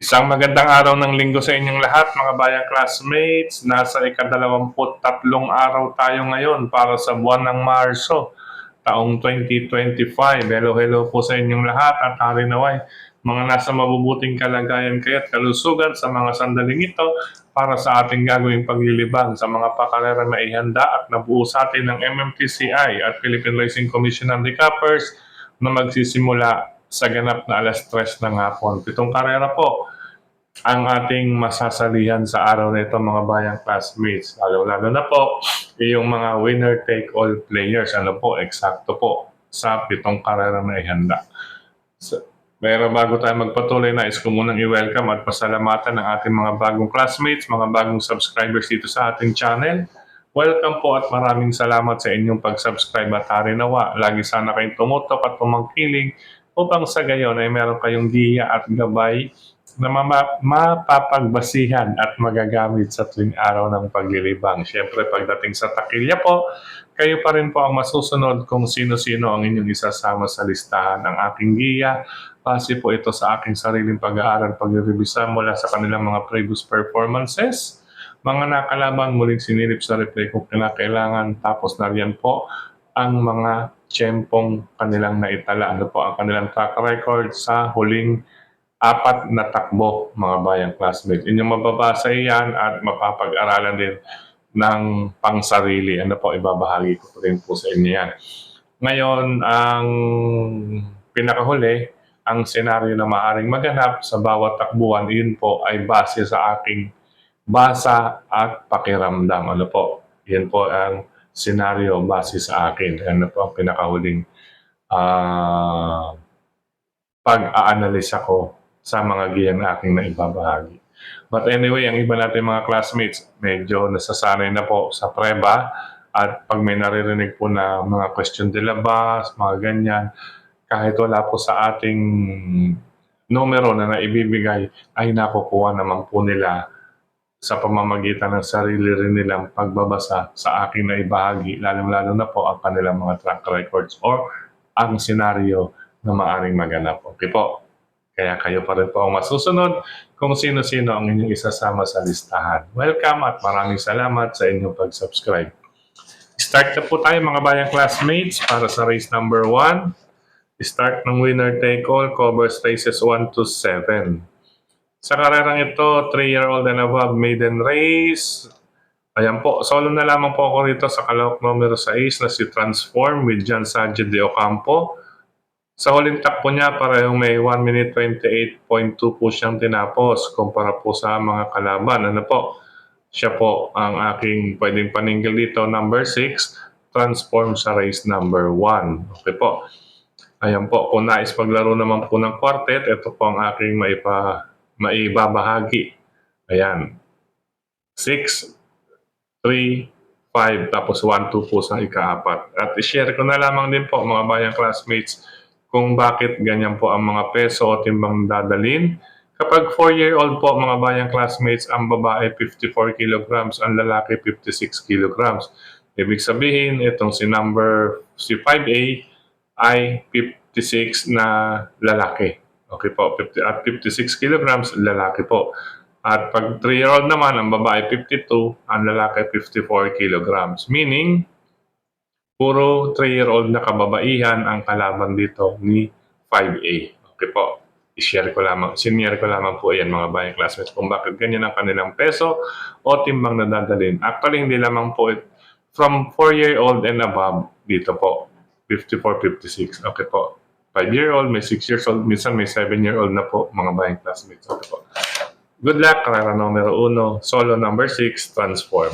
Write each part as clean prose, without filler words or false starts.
Isang magandang araw ng linggo sa inyong lahat, mga bayang classmates. Nasa ika-23 araw tayo ngayon para sa buwan ng Marso, taong 2025. Hello po sa inyong lahat at hari naway mga nasa mabubuting kalagayan kayo at kalusugan sa mga sandaling ito para sa ating gagawing paglilibang sa mga pakarera na ihanda at nabuo sa atin ng MMTCI at Philippine Racing Commission and Recappers na magsisimula sa ganap na alas 3 ng hapon. 7 karera po ang ating masasalihan sa araw na ito, mga bayang classmates. Lalo na po yung mga winner-take-all players. Ano po, eksakto po sa 7 karera na ihanda. Pero bago tayo magpatuloy, nais ko munang i-welcome at pasalamatan ng ating mga bagong classmates, mga bagong subscribers dito sa ating channel. Welcome po at maraming salamat sa inyong pag-subscribe at hari nawa. Lagi sana kayong tumutok at pumangkiling upang sa gayon ay meron kayong diya at gabay na mapapagbasihan at magagamit sa tuwing araw ng paglilibang. Siyempre, pagdating sa takilya po, kayo pa rin po ang masusunod kung sino-sino ang inyong isasama sa listahan ng aking giya. Base po ito sa aking sariling pag-aaral, pag-revisa mula sa kanilang mga previous performances, mga nakalaban muling sinilip sa replay kung kinakailangan, tapos nariyan po ang mga tiyempong kanilang naitala. Ano po ang kanilang track record sa huling 4 na takbo, mga bayang classmates. Inyong mababasa yan at mapapag-aralan din ng pangsarili. Ano po, ibabahagi ko rin po sa inyo yan. Ngayon, ang pinakahuli, ang senaryo na maaaring maganap sa bawat takbuhan, yun po ay base sa aking basa at pakiramdam. Ano po, yan po ang senaryo base sa akin. Ano po ang pinakahuling pag-aanalisa ko sa mga giyang na aking naibabahagi. But anyway, ang iba natin mga classmates, medyo nasasanay na po sa preba at pag may naririnig po na mga question de la base, mga ganyan, kahit wala po sa ating numero na naibibigay, ay nakukuha naman po nila sa pamamagitan ng sarili rin nilang pagbabasa sa aking naibahagi, lalong-lalo na po ang kanilang mga track records or ang senaryo na maaaring maganap. Okay po? Kaya kayo pa rin po ang masusunod kung sino-sino ang inyong isasama sa listahan. Welcome at maraming salamat sa inyong pag-subscribe. Start na po tayo mga bayang classmates para sa race number 1. Start ng winner take all, covers races 1 to 7. Sa karerang ito, 3-year-old and above maiden race. Ayan po, solo na lamang po ako rito sa kalahok numero 6 na si Transform with John Sanchez de Ocampo. Sa huling takbo niya, parehong may 1 minute 28.2 po siyang tinapos kumpara po sa mga kalaban. Ano po? Siya po ang aking pwedeng paningil dito, number 6, transform sa race number 1. Okay po. Ayan po, kung nais paglaro naman po ng quartet, ito po ang aking maibabahagi. Ayan. 6, 3, 5, tapos 1, 2 po sa ika-4. At i-share ko na lamang din po mga bayang classmates kung bakit ganyan po ang mga peso o timbang dadalhin. Kapag 4-year-old po mga bayang classmates, ang babae 54 kilograms, ang lalaki 56 kilograms. Ibig sabihin, itong si 5A ay 56 na lalaki. Okay po, at 56 kilograms, lalaki po. At pag 3-year-old naman, ang babae 52, ang lalaki 54 kilograms. Meaning, puro 3-year-old na kababaihan ang kalaban dito ni 5A. Okay po, i-share ko lamang, sinare ko lamang po yan mga bayang classmates kung bakit ganyan ang kanilang peso o timbang na dadalhin. Actually, hindi lamang po from 4-year-old and above dito po, 54, 56. Okay po, 5-year-old, may 6 years old, minsan may 7-year-old na po mga bayang classmates. Okay po. Good luck, karera numero 1, solo number 6, transform.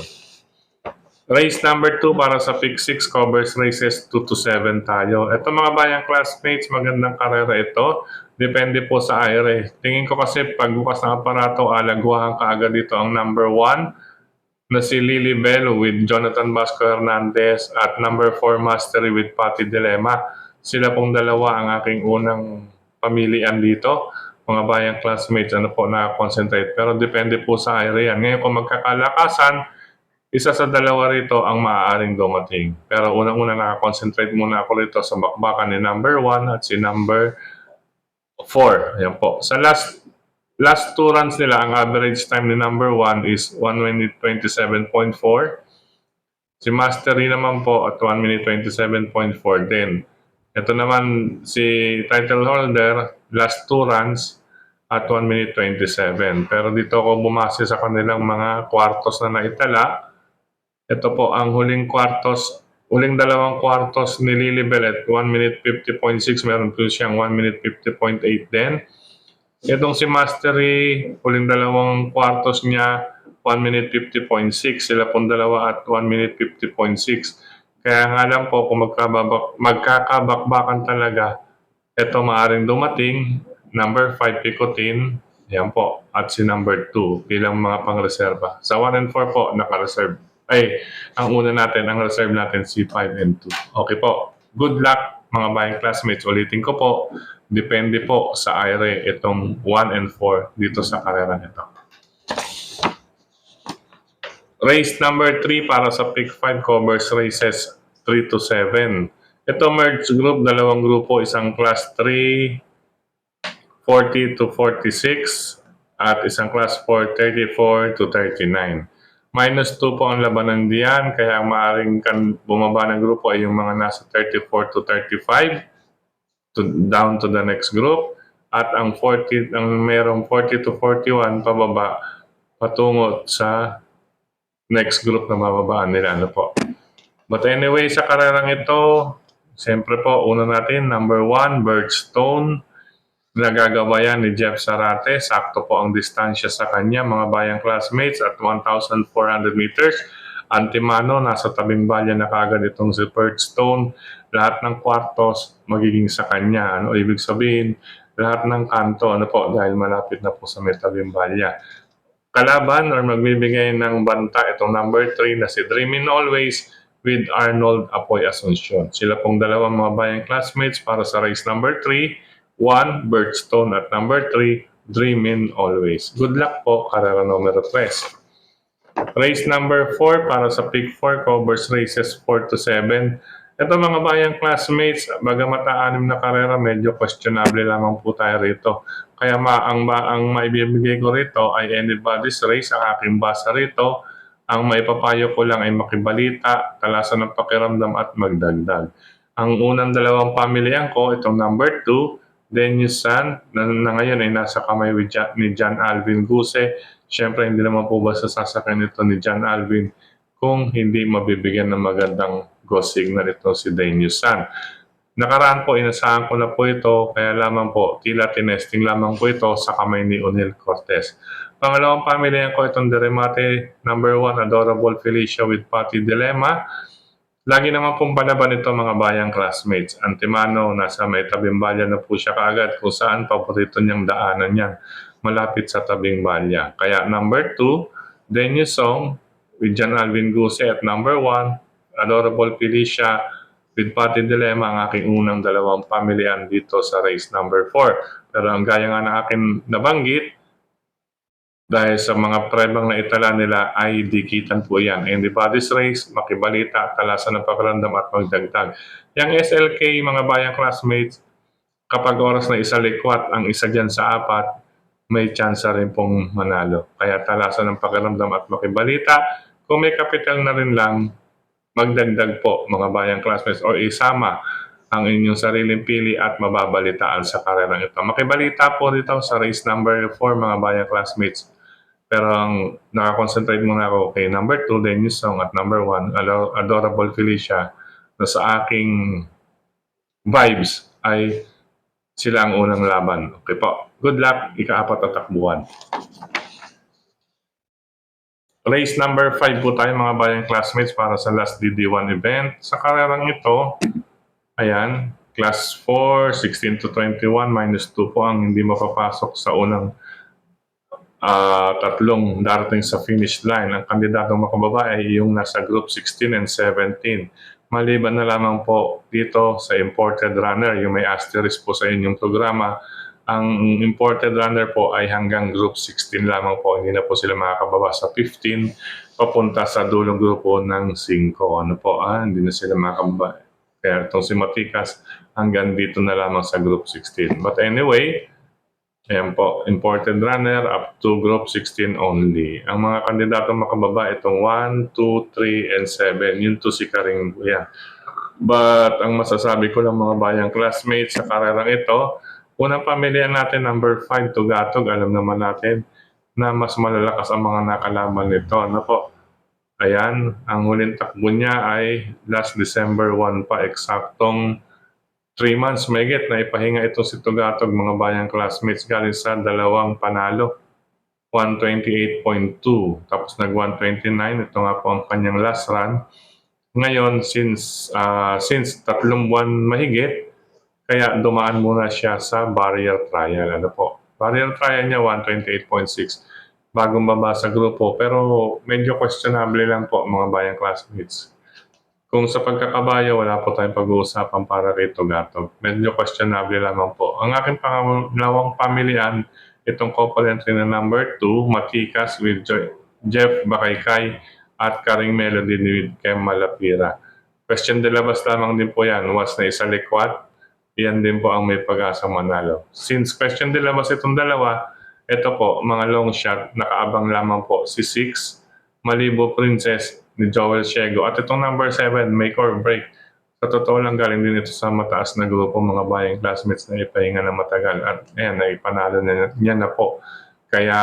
Race number 2 para sa pick 6 covers races 2 to 7 tayo. Ito mga bayang classmates, magandang karera ito. Depende po sa aire. Tingin ko kasi pagbukas ng aparato, alagwahan kaagad dito ang number 1 na si Lily Bell with Jonathan Vasco Hernandez at number 4 Mastery with Patty Dilemma. Sila pong dalawa ang aking unang pamilian dito. Mga bayang classmates, ano po, na-concentrate. Pero depende po sa aire yan. Ngayon kung magkakalakasan, isa sa dalawa rito ang maaaring dumating. Pero unang-una nakakonsentrate muna ako rito sa bakbakan ni number 1 at si number 4. Ayan po. Sa last last 2 runs nila, ang average time ni number 1 is 1 minute 27.4. Si Mastery naman po at 1 minute 27.4 din. Ito naman si title holder, last 2 runs at 1 minute 27. Pero dito ako bumase sa kanilang mga kwartos na naitala. Ito po ang huling kwartos, huling dalawang kwartos ni Lilibel at 1 minute 50.6. Meron po siyang 1 minute 50.8 din. Itong si Mastery, huling dalawang kwartos niya, 1 minute 50.6. Sila pong dalawa at 1 minute 50.6. Kaya nga lang po kung magkakabakbakan talaga, ito maaring dumating, number 5 pikutin, yan po, at si number 2 bilang mga pang-reserva. Sa 1 and 4 po, naka-reserve. Ay, ang una natin, ang reserve natin si 5 and 2. Okay po. Good luck mga bayang classmates. Ulitin ko po, depende po sa IRE itong 1 and 4 dito sa karera nito. Race number 3 para sa Pick 5 covers races 3 to 7. Ito merge group, dalawang grupo, isang class 3, 40 to 46 at isang class 4, 34 to 39. Minus 2 po ang labanan diyan, kaya ang maaaring bumaba ng grupo ay yung mga nasa 34 to 35 down to the next group. At ang merong 40 to 41 pababa patungo sa next group na mababaan nila. Ano po. But anyway, sa karerang ito, siyempre po, una natin, number 1, Birdstone. Nagagawa yan ni Jeff Sarate. Sakto po ang distansya sa kanya, mga bayang classmates, at 1,400 meters. Antimano, nasa tabing balya na kagad itong si Birdstone. Lahat ng kwartos magiging sa kanya. Ano ibig sabihin? Lahat ng kanto, ano po, dahil malapit na po sa may tabing balya. Kalaban or magbibigay ng banta itong number 3 na si Dreamin' Always with Arnold Apoy Asuncion. Sila pong dalawang mga bayang classmates para sa race number 3, 1, Birdstone at number 3, Dreamin' Always. Good luck po, karera numero 3. Race number 4 para sa Pick 4 covers races 4 to 7. Ito mga bayang classmates, bagamat anim na karera, medyo questionable lamang po tayo rito. Kaya ang maibibigay ko rito ay anybody's race, ang aking basa rito. Ang maipapayo ko lang ay makibalita, talasan ng pakiramdam at magdagdag. Ang unang dalawang pamilyan ko, itong number 2, Denius San, na ngayon ay nasa kamay ni John Alvin Guse. Siyempre, hindi naman po basta sasakyan ito ni John Alvin kung hindi mabibigyan ng magandang go signal ito si Denius San. Nakaraan po, inasahan ko na po ito, kaya lamang po, tila tinesting lamang po ito sa kamay ni O'Neil Cortez. Pangalawang pamilya ko itong Deremate, number 1, Adorable Felicia with Patty Dilemma. Lagi naman pong palaban ito mga bayang classmates. Antimano, nasa may tabing balya na po siya kaagad kung saan paborito niyang daanan niyan, malapit sa tabing balya. Kaya number 2, Denius Song with John Alvin Guse at number 1, Adorable Felicia with Patty Dilemma, ang aking unang dalawang pamilyan dito sa race number 4. Pero ang gaya nga na aking nabanggit, dahil sa mga prebang na itala nila ay dikitan po yan. Anybody's race, makibalita, talasan ng pakiramdam at magdagdag. Yang SLK, mga bayang classmates, kapag oras na isa likwat, ang isa dyan sa 4, may chance rin pong manalo. Kaya talasan ng pakiramdam at makibalita. Kung may kapital na rin lang, magdagdag po mga bayang classmates o isama ang inyong sariling pili at mababalitaan sa karerang ito. Makibalita po dito sa race number 4 mga bayang classmates. Pero ang nakakonsentrate muna ako kay number 2, Denius Song, at number 1, Adorable Felicia, na sa aking vibes ay sila ang unang laban. Okay po. Good luck, ika-4 at takbuhan. Race number 5 po tayo mga bayang classmates para sa last DD1 event. Sa karerang ito, ayan, class 4, 16 to 21, minus 2 po ang hindi mapapasok sa unang tatlong darating sa finish line. Ang kandidatong makababa ay yung nasa group 16 and 17. Maliban na lamang po dito sa imported runner, yung may asterisk po sa inyong programa, ang imported runner po ay hanggang group 16 lamang po. Hindi na po sila makakababa sa 15 papunta sa dulong grupo ng 5. Ano po, hindi na sila makakababa. Kaya itong si Matikas hanggang dito na lamang sa group 16. But anyway, Ayan po, imported runner up to group 16 only. Ang mga kandidato makababa itong 1, 2, 3, and 7. Yun to si Karing Buya. But ang masasabi ko lang mga bayang classmates sa karerang ito, unang pamilya natin number 5 Tugatog. Alam naman natin na mas malalakas ang mga nakalaban nito. Ano po? Ayan, ang huling takbo niya ay last December 1 pa, eksaktong 3 months mahigit na ipahinga ito si Tugatog mga bayang classmates galing sa dalawang panalo. 128.2 tapos nag 129, ito nga po ang kanyang last run. Ngayon since 3 buwan mahigit, kaya dumaan muna siya sa barrier trial. Ano po? Barrier trial niya 128.6 bagong baba sa grupo, pero medyo questionable lang po mga bayang classmates. Kung sa pagkakabayo, wala po tayong pag-uusapan para kay Tugatog. Medyo questionable lamang po. Ang aking pangalawang pamilihan, itong couple entry na number 2, Matikas with Jeff Bakaykay at Karing Melody with Kem Malapira. Question de labas lamang din po yan. Was na isa likwat, yan din po ang may pag-asa manalo. Since question de labas itong dalawa, ito po, mga long shot, nakaabang lamang po si 6, Malibo Princess ni Joel Ciego. At itong number 7, Make or Break. Sa totoo lang galing din ito sa mataas na grupo mga bayang classmates na ipahinga na matagal. At ayan, naipanalo na niya na po. Kaya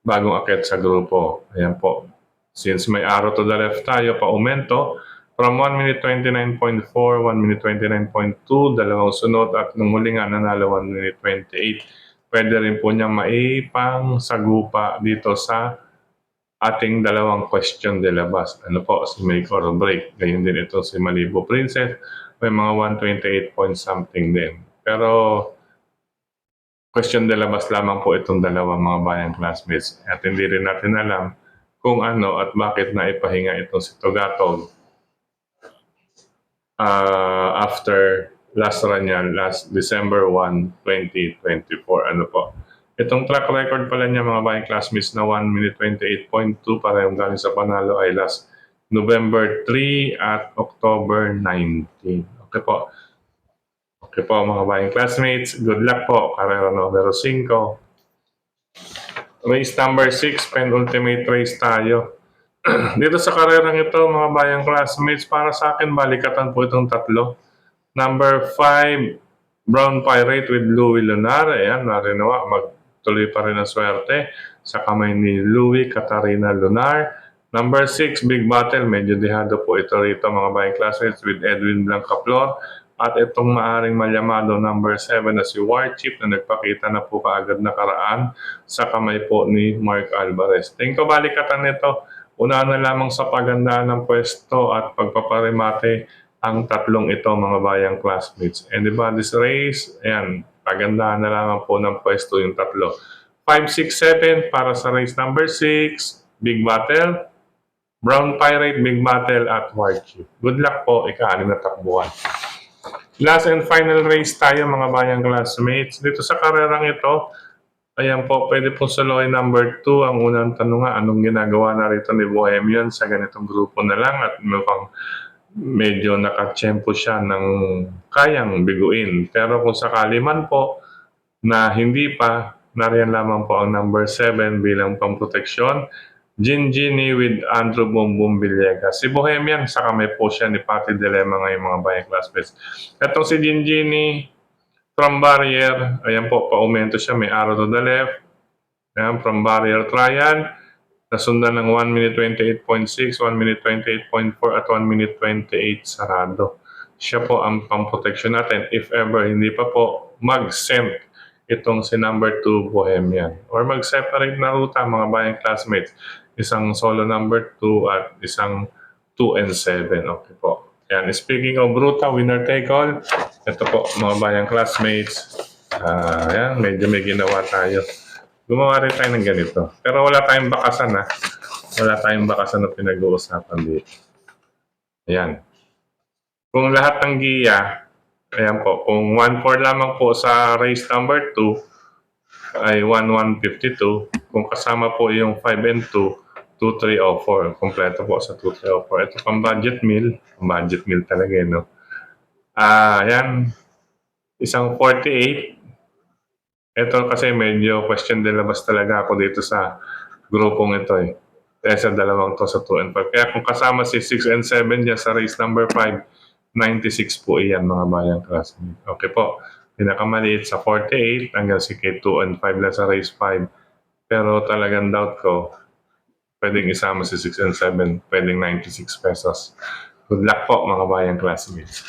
bagong akit sa grupo. Ayan po. Since may arrow to the left tayo, pa-aumento. From 1 minute 29.4, 1 minute 29.2, dalawang sunod at nung huli nga nanalo 1 minute 28. Pwede rin po niya maipang sagupa dito sa ating dalawang question de labas. Ano po, si Make or Break. Ganyan din ito si Malibu Princess. May mga 128 point something din. Pero question de labas lamang po itong dalawang mga bayang classmates. At hindi rin natin alam kung ano at bakit na ipahinga itong si Tugatog after last run niya, last December 1, 2024. Ano po? Itong track record pala niya mga bayang classmates na 1 minute 28.2 parehong galing sa panalo ay last November 3 at October 19. Okay po. Okay po mga bayang classmates. Good luck po. Karera numero 5. Race number 6, penultimate race tayo. Dito sa karerang ito mga bayang classmates, para sa akin balikatan po itong tatlo. Number 5, Brown Pirate with Louie Lunar. Ayan, narinawa. Magtuloy pa rin ang swerte sa kamay ni Louie Katarina Lunar. Number 6, Big Battle. Medyo dehado po ito rito mga bayang classmates with Edwin Blancaflor. At itong maaring malyamado number 7 na si War Chief na nagpakita na po kaagad nakaraan sa kamay po ni Mark Alvarez. Tingin ko balikatan nito. Una na lamang sa pagandaan ng pwesto at pagpaparimate ang tatlong ito mga bayang classmates. Anybody's race, ayan, pagandahan na lamang po ng pwesto yung tatlo. 5, 6, 7 para sa race number 6, Big Battle, Brown Pirate, Big Battle at War Chief. Good luck po, ika-6 na takbuhan. Last and final race tayo mga bayang classmates. Dito sa karerang ito, ayan po, pwede po saloy number 2. Ang unang tanong nga, anong ginagawa na rito ni Bohemian sa ganitong grupo na lang at mukhang medyo nakatsyempo siya ng kayang biguin. Pero kung sakali man po na hindi pa, nariyan lamang po ang number 7 bilang pamproteksyon. Ginggini with Andrew Bumbum Villegas. Si Bohemian, sa kamay po siya ni Patty Dilemma ngayon mga bayang classmates. Itong si Ginggini, from barrier, ayan po, pa-aumento siya, may arrow to the left. Ayan, from barrier trial, nasundan ng 1 minute 28.6, 1 minute 28.4 at 1 minute 28 sarado. Siya po ang pang-protection natin. If ever hindi pa po mag-send itong si number 2 Bohemian or mag-separate na ruta mga bayang classmates. Isang solo number 2 at isang 2 and 7. Okay po. Yan. Speaking of ruta, winner take all. Ito po mga bayang classmates. Yan, medyo may ginawa tayo. Gumawa rin tayo ng ganito. Pero wala tayong bakasan ha. Wala tayong bakasan na pinag-uusapan dito. Ayan. Kung lahat ng giya, ayan po, kung 1-4 lamang po sa race number 2, ay 1-152. Kung kasama po yung 5 and 2, 2-3-0-4. Kompleto po sa 2-3-0-4. Ito pang budget meal. Budget meal talaga no. Ayan. Isang 48. Ito kasi medyo question de labas talaga ako dito sa grupong ito eh. Kaya sa dalawang to sa 2 and 5. Kaya kung kasama si 6 and 7 dyan sa race number 5, 96 po iyan mga bayang classmate. Okay po. Pinakamaliit sa 48 hanggang si K2 and 5 lang sa race 5. Pero talagang doubt ko, pwedeng isama si 6 and 7, pwedeng 96 pesos. Good luck po mga bayang classmates.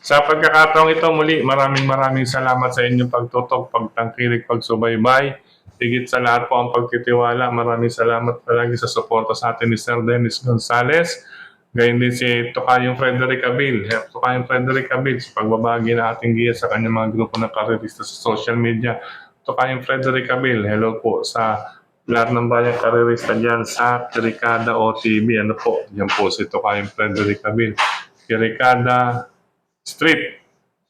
Sa pagkakataong ito muli, maraming salamat sa inyong pagtutok, pagtangkilik, pagsubaybay. Higit sa lahat po ang pagtitiwala. Maraming salamat palagi sa suporta sa atin ni Sir Dennis Gonzales. Gayun din si Tokayong Frederick Abil. Tokayong Frederick Abil sa pagbabagi na ating giya sa kanyang mga grupo ng karerista sa social media. Tokayong Frederick Abil, hello po sa lahat ng bayang karerista dyan sa Kirikada OTV. Ano po? Yan po si Tokayong Frederick Abil. Kirikada Street,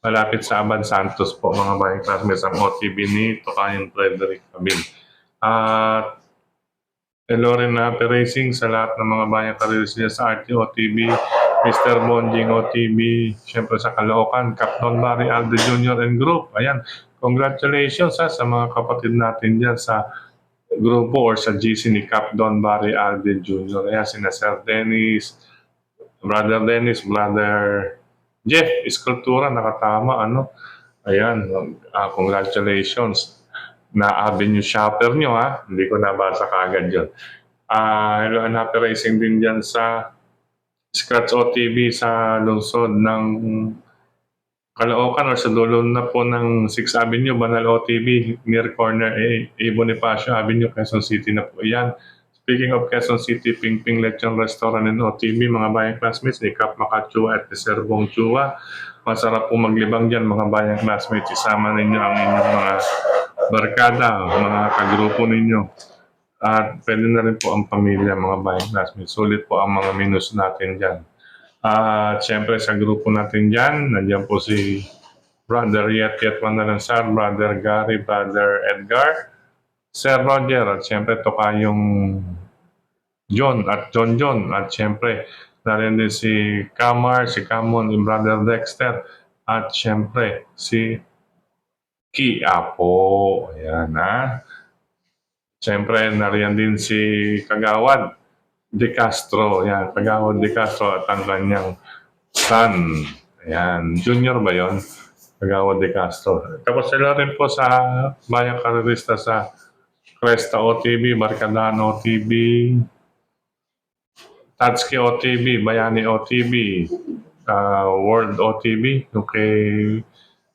malapit sa Abad Santos po mga bayang classmates ang OTV ni Tokayong Frederick Abil. At hello rin na Racing sa lahat ng mga bayang karilis niya sa RTOTV, Mr. Bonjing OTV, syempre sa Caloocan, Captain Barry Aldo Jr. and Group. Ayan, congratulations sa mga kapatid natin dyan sa grupo or sa GC ni Cap Don Barry Alden Jr. Ayan, sina Sir Dennis, Brother Jeff Escultura, nakatama, ano. Ayan, congratulations. Na avenue shopper nyo ha, hindi ko nabasa kaagad yun. Hello and happy racing din dyan sa Scratch OTV sa lungsod ng Caloocan or sa dulo na po ng 6th Avenue, Banal OTV, near corner Bonifacio Avenue, Quezon City na po yan. Speaking of Quezon City, Pingping Lechon Restaurant and OTV, mga bayang classmates, ni Cap Makachua at Serbong Chua. Masarap po maglibang dyan, mga bayang classmates. Isama ninyo ang inyong mga barkada, mga kagrupo ninyo. At pwede na rin po ang pamilya, mga bayang classmates. Sulit po ang mga menus natin dyan. At syempre sa grupo natin dyan, nandiyan po si Brother Yet Manalansar, Brother Gary, Brother Edgar, Sir Roger, at syempre tokayong John at John. At syempre, narin din si Kamar, si Kamon, si Brother Dexter, at syempre si Ki Apo. Ayan ha. Syempre, nariyan din si Kagawad De Castro. Ayan, Kagawad De Castro at ang kanyang son. Ayan, junior ba yon? Kagawad De Castro. Tapos sila rin po sa Bayang Karerista sa Cresta OTV, Barkadahan OTV, Tatsuki OTV, Bayani OTV, World OTV, okay,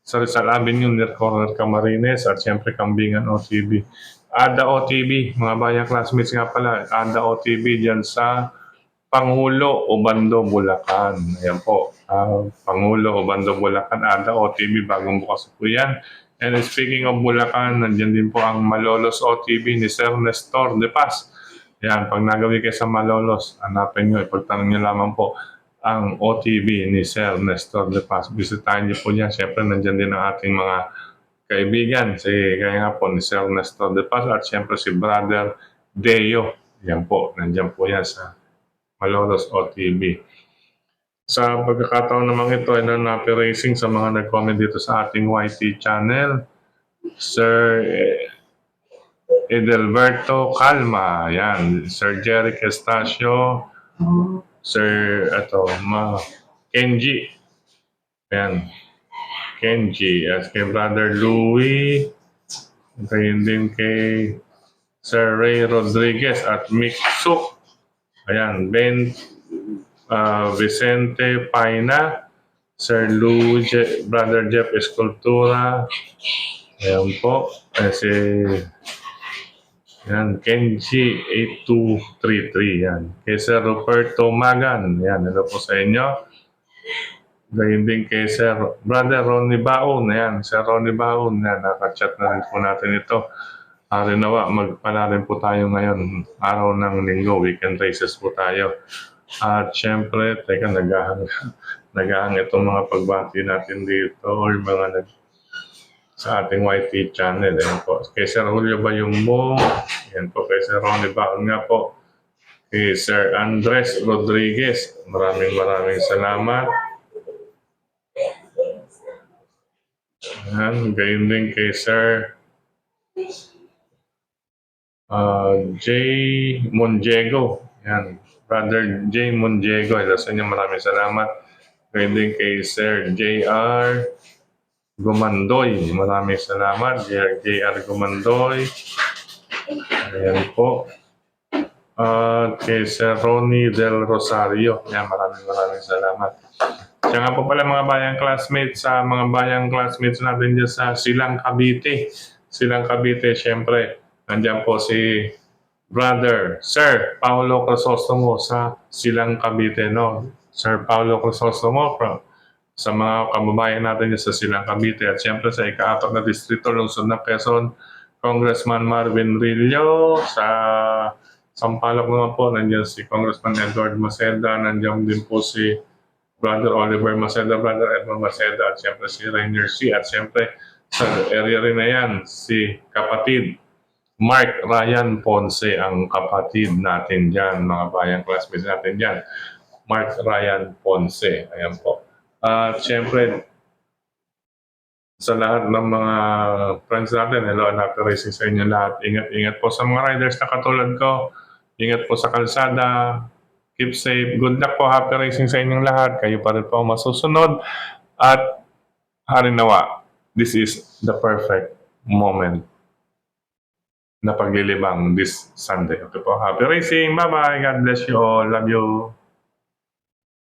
sa Rizal Avenue, near corner Camarines, at siyempre Kambingan OTV. Ada OTV, mga bayang classmates nga pala, Ada OTV dyan sa Pangulo, Obando, Bulacan. Ayan po, Pangulo, Obando, Bulacan, Ada OTV, bagong bukas po yan. And speaking of Bulacan, nandiyan din po ang Malolos OTV ni Sir Nestor De Paz. Yan, pag nagawi kayo sa Malolos, hanapin nyo, ipagtanong nyo lamang po ang OTV ni Sir Nestor De Paz. Bisitahin nyo po niya. Siyempre, nandyan din ang ating mga kaibigan. Kaya nga po ni Sir Nestor De Paz at siyempre si Brother Deo. Yan po, nandyan po yan sa Malolos OTV. Sa pagkakataon naman ito ay Napi Racing sa mga nag-comment dito sa ating YT channel. Sir Edelberto Calma, yan. Sir Jerry Estacio, Sir Kenji, yan. Kenji, at kay Brother Louie, gayon din kay Sir Ray Rodriguez at Mick Suk, ayan, Ben Vicente Paina, Sir Louie, Brother Jeff Escultura, ayan po, si yan, Kenji 8233, yan. Kay Sir Roberto Magan, yan, hello po sa inyo. Gayun din kay Sir Brother Ronnie Baon, yan, Sir Ronnie Baon, yan, nakachat na rin po natin ito. Nawa, magpala rin po tayo ngayon, araw ng linggo, weekend races po tayo. At syempre, teka, nagahang itong mga pagbati natin dito, or mga sa ating YT channel. Ayan po. Kay Sir Julio Bayumbo, ayan po kay Sir Ronnie Baon nga po. Kay Sir Andres Rodriguez, maraming salamat. Ayan, gayon din kay Sir J. Monjego. Yan. Brother J. Monjego. Sa inyo maraming salamat. Ngayon din kay Sir J.R. Gumandoy. Maraming salamat. J.R. Gumandoy. Ayan po. Kay Sir Ronnie Del Rosario. Yan, maraming salamat. Siya nga po pala mga bayang classmates, sa mga bayang classmates natin dyan sa Silang Cavite. Silang Cavite, syempre, nandyan po si Brother Sir Paulo Crisostomo sa Silang Cavite, no? Sir Paulo Crisostomo sa mga kababayan natin dyan sa Silang Cavite, at syempre sa ika-4 na distrito, lungsod ng Quezon, Congressman Marvin Rillo. Sa Sampaloc naman po, nandiyan si Congressman Edward Maceda, nandiyan din po si Brother Oliver Maceda, Brother Edmond Maceda, at siyempre si Rainier C. At siyempre sa area rin na yan, si kapatid Mark Ryan Ponce, ang kapatid natin dyan, mga bayang classmates natin dyan. Mark Ryan Ponce, ayan po. At siyempre, sa lahat ng mga friends natin, hello and happy racing sa inyo lahat. Ingat po sa mga riders na katulad ko. Ingat po sa kalsada. Keep safe. Good luck po. Happy racing sa inyong lahat. Kayo pa rin po ang masusunod. At harinawa, this is the perfect moment na paglilibang this Sunday. Okay po. Happy racing. Bye-bye. God bless you all. Love you.